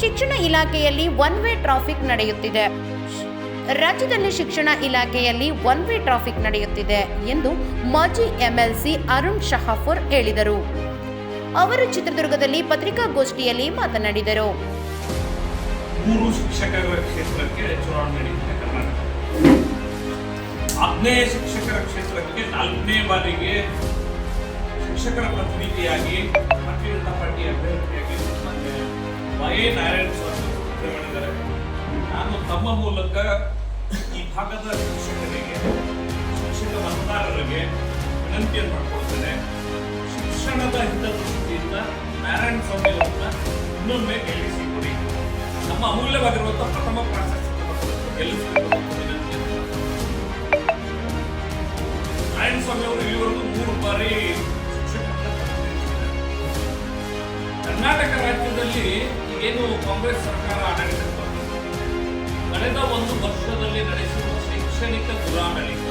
ಶಿಕ್ಷಣ ಇಲಾಖೆಯಲ್ಲಿ one way traffic ನಡೆಯುತ್ತಿದೆ. ರಾಜ್ಯದಲ್ಲಿ ಶಿಕ್ಷಣ ಇಲಾಖೆಯಲ್ಲಿ ಒನ್ ವೇ ಟ್ರಾಫಿಕ್ ನಡೆಯುತ್ತಿದೆ ಎಂದು ಮಾಜಿ ಎಂಎಲ್ಸಿ ಅರುಣ್ ಶಹಾಪುರ್ ಹೇಳಿದರು. ಅವರು ಚಿತ್ರದುರ್ಗದಲ್ಲಿ ಪತ್ರಿಕಾಗೋಷ್ಠಿಯಲ್ಲಿ ಮಾತನಾಡಿದರು. 3 ಶಿಕ್ಷಕರ ಕ್ಷೇತ್ರಕ್ಕೆ ಚುನಾವಣೆ ನಡೆಯುತ್ತೆ ಕರ್ನಾಟಕ. 10ನೇ ಶಿಕ್ಷಕರ ಕ್ಷೇತ್ರಕ್ಕೆ 4ನೇ ಬಾರಿಗೆ ಶಿಕ್ಷಕರ ಪ್ರತಿನಿಧಿಯಾಗಿ ಭಾರತೀಯ ಜನತಾ ಪಾರ್ಟಿ ಅಭ್ಯರ್ಥಿಯಾಗಿ ವೈ ನಾರಾಯಣ ಸ್ವಾಮಿ ಮಾಡಿದ್ದಾರೆ. ನಾನು ತಮ್ಮ ಮೂಲಕ ಈ ಭಾಗದ ಶಿಕ್ಷಕರಿಗೆ, ಶಿಕ್ಷಕ ಮತದಾರರಿಗೆ ವಿನಂತಿಯನ್ನು ಮಾಡಿಕೊಳ್ತೇನೆ. ಶಿಕ್ಷಣದ ಹಿತದೃಷ್ಟಿಯಿಂದ ನಾರಾಯಣ ಸ್ವಾಮಿ ಅವರನ್ನ ಇನ್ನೊಮ್ಮೆ ಗೆಲ್ಲಿಸಿಕೊಡಿ. ನಮ್ಮ ಅಮೂಲ್ಯವಾಗಿರುವಂತಹ ಪ್ರಥಮ ಪ್ರಾಶಸ್ತ್ಯ ಗೆಲ್ಲಿಸಬೇಕು ವಿನಂತಿಯನ್ನು. ನಾರಾಯಣ ಸ್ವಾಮಿ ಅವರು ಇಲ್ಲಿವರೆಗೂ 3 ಬಾರಿ ಶಿಕ್ಷಕರನ್ನ ಪ್ರತಿನಿಧಿಸಿದ್ದಾರೆ. ಕರ್ನಾಟಕ ರಾಜ್ಯದಲ್ಲಿ ಏನು ಕಾಂಗ್ರೆಸ್ ಸರ್ಕಾರ ಆಡಳಿತ ಕಳೆದ 1 ವರ್ಷದಲ್ಲಿ ನಡೆಸಿರುವ ಶೈಕ್ಷಣಿಕ ದುರಾಡಳಿತ,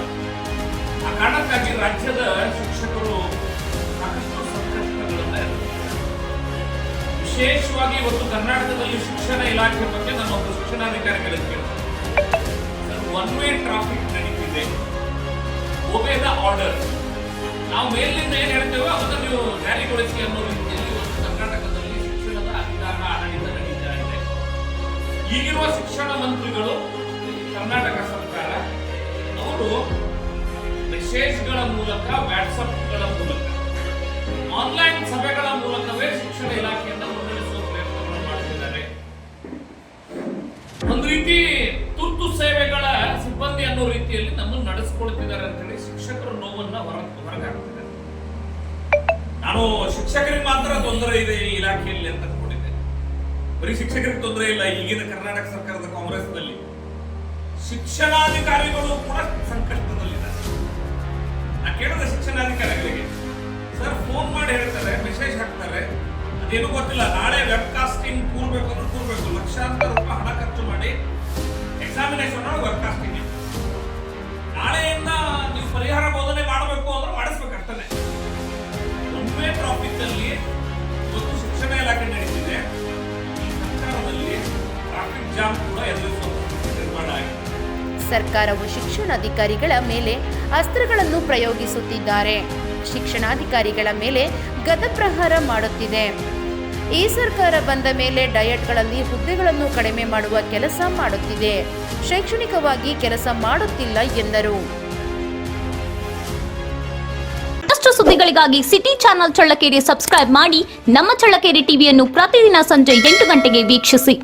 ಆ ಕಾರಣಕ್ಕಾಗಿ ರಾಜ್ಯದ ಶಿಕ್ಷಕರು ಸಾಕಷ್ಟು ಸಂಕಷ್ಟಗಳನ್ನ ವಿಶೇಷವಾಗಿ ಇವತ್ತು ಕರ್ನಾಟಕದಲ್ಲಿ ಶಿಕ್ಷಣ ಇಲಾಖೆ ಬಗ್ಗೆ ನಮ್ಮ ಒಬ್ಬ ಶಿಕ್ಷಣಾಧಿಕಾರಿಗಳಿಗೆ ಕೇಳ್ತಾರೆ. ಒನ್ ವೇ ಟ್ರಾಫಿಕ್ ನಡೀತಿದೆ, ಒಬೇ ದ ಆರ್ಡರ್. ನಾವು ಮೇಲಿನಿಂದ ಏನ್ ಹೇಳ್ತೇವೋ ಅದನ್ನು ನೀವು ಜಾರಿಗೊಳಿಸಿ ಅನ್ನೋ ರೀತಿಯಲ್ಲಿ ಇವತ್ತು ಕರ್ನಾಟಕದಲ್ಲಿ ಶಿಕ್ಷಣದ ಅಧಿಕಾರ ಆಡಳಿತ ನಡೀತಾ ಇದೆ. ಈಗಿರುವ ಶಿಕ್ಷಣ ಮಂತ್ರಿಗಳು, ಕರ್ನಾಟಕ ಸರ್ಕಾರ ಅವರು ಮೆಸೇಜ್ಗಳ ಮೂಲಕ, ವಾಟ್ಸಪ್ಗಳ ಮೂಲಕ, ಆನ್ಲೈನ್ ಸಭೆಗಳ ಮೂಲಕವೇ ಶಿಕ್ಷಣ ಇಲಾಖೆಯಿಂದ ಮುನ್ನಡೆಸುವ ಪ್ರಯತ್ನಗಳನ್ನು ಮಾಡುತ್ತಿದ್ದಾರೆ. ಒಂದು ರೀತಿ ತುರ್ತು ಸೇವೆಗಳ ಸಿಬ್ಬಂದಿ ಅನ್ನೋ ರೀತಿಯಲ್ಲಿ ನಮ್ಮನ್ನು ನಡೆಸಿಕೊಳ್ತಿದ್ದಾರೆ ಅಂತ ಹೇಳಿ ಶಿಕ್ಷಕರ ನೋವನ್ನ ಹೊರಗಾಗ್ತಿದ್ದಾರೆ. ನಾನು ಶಿಕ್ಷಕರಿಗೆ ಮಾತ್ರ ತೊಂದರೆ ಇದೆ ಈ ಇಲಾಖೆಯಲ್ಲಿ ಅಂತ ಅನ್ಕೊಂಡಿದ್ದೆ. ಬರೀ ಶಿಕ್ಷಕರಿಗೆ ತೊಂದರೆ ಇಲ್ಲ. ಈಗಿನ ಕರ್ನಾಟಕ ಸರ್ಕಾರದ ಕಾಂಗ್ರೆಸ್ನಲ್ಲಿ ಶಿಕ್ಷಣಾಧಿಕಾರಿಗಳು ಕೂಡ ಸಂಕಷ್ಟದಲ್ಲಿದ್ದಾರೆ. ನಾ ಕೇಳಿದ ಶಿಕ್ಷಣಾಧಿಕಾರಿಗಳಿಗೆ, ಸರ್ ಫೋನ್ ಮಾಡಿ ಹೇಳ್ತಾರೆ, ಮೆಸೇಜ್ ಹಾಕ್ತಾರೆ, ಅದೇನು ಗೊತ್ತಿಲ್ಲ, ನಾಳೆ ವೆಬ್ ಕಾಸ್ಟಿಂಗ್ ಕೂರ್ಬೇಕು ಅಂದ್ರೆ ಕೂರ್ಬೇಕು, ಲಕ್ಷಾಂತರ ರೂಪಾಯಿ ಹಣ ಖರ್ಚು ಮಾಡಿ ಎಕ್ಸಾಮಿನೇಷನ್ ವೆಬ್ ಕಾಸ್ಟಿಂಗ್, ನಾಳೆಯಿಂದ ನೀವು ಪರಿಹಾರ ಬೋಧನೆ ಮಾಡಬೇಕು ಅಂದ್ರೆ ಮಾಡಿಸ್ಬೇಕು ಅಷ್ಟೇ. ಒನ್ ವೇ ಟ್ರಾಫಿಕ್ ಅಲ್ಲಿ ಇವತ್ತು ಶಿಕ್ಷಣ ಇಲಾಖೆ ನಡೀತಿದೆ. ಈ ಸರ್ಕಾರದಲ್ಲಿ ಟ್ರಾಫಿಕ್ ಜಾಮ್ ಕೂಡ ಎದುರಿಸುವ ನಿರ್ಮಾಣ ಆಗಿದೆ. ಸರ್ಕಾರವು ಶಿಕ್ಷಣಾಧಿಕಾರಿಗಳ ಮೇಲೆ ಅಸ್ತ್ರಗಳನ್ನು ಪ್ರಯೋಗಿಸುತ್ತಿದ್ದಾರೆ. ಶಿಕ್ಷಣಾಧಿಕಾರಿಗಳ ಮೇಲೆ ಗದಪ್ರಹಾರ ಮಾಡುತ್ತಿದೆ. ಈ ಸರ್ಕಾರ ಬಂದ ಮೇಲೆ ಡಯಟ್ಗಳಲ್ಲಿ ಹುದ್ದೆಗಳನ್ನು ಕಡಿಮೆ ಮಾಡುವ ಕೆಲಸ ಮಾಡುತ್ತಿದೆ. ಶೈಕ್ಷಣಿಕವಾಗಿ ಕೆಲಸ ಮಾಡುತ್ತಿಲ್ಲ ಎಂದರು. ಮತ್ತಷ್ಟು ಸುದ್ದಿಗಳಿಗಾಗಿ ಸಿಟಿ ಚಾನೆಲ್ ಚಳ್ಳಕೆರೆ ಸಬ್ಸ್ಕ್ರೈಬ್ ಮಾಡಿ. ನಮ್ಮ ಚಳ್ಳಕೆರೆ ಟಿವಿಯನ್ನು ಪ್ರತಿದಿನ ಸಂಜೆ 8 ಗಂಟೆಗೆ ವೀಕ್ಷಿಸಿ.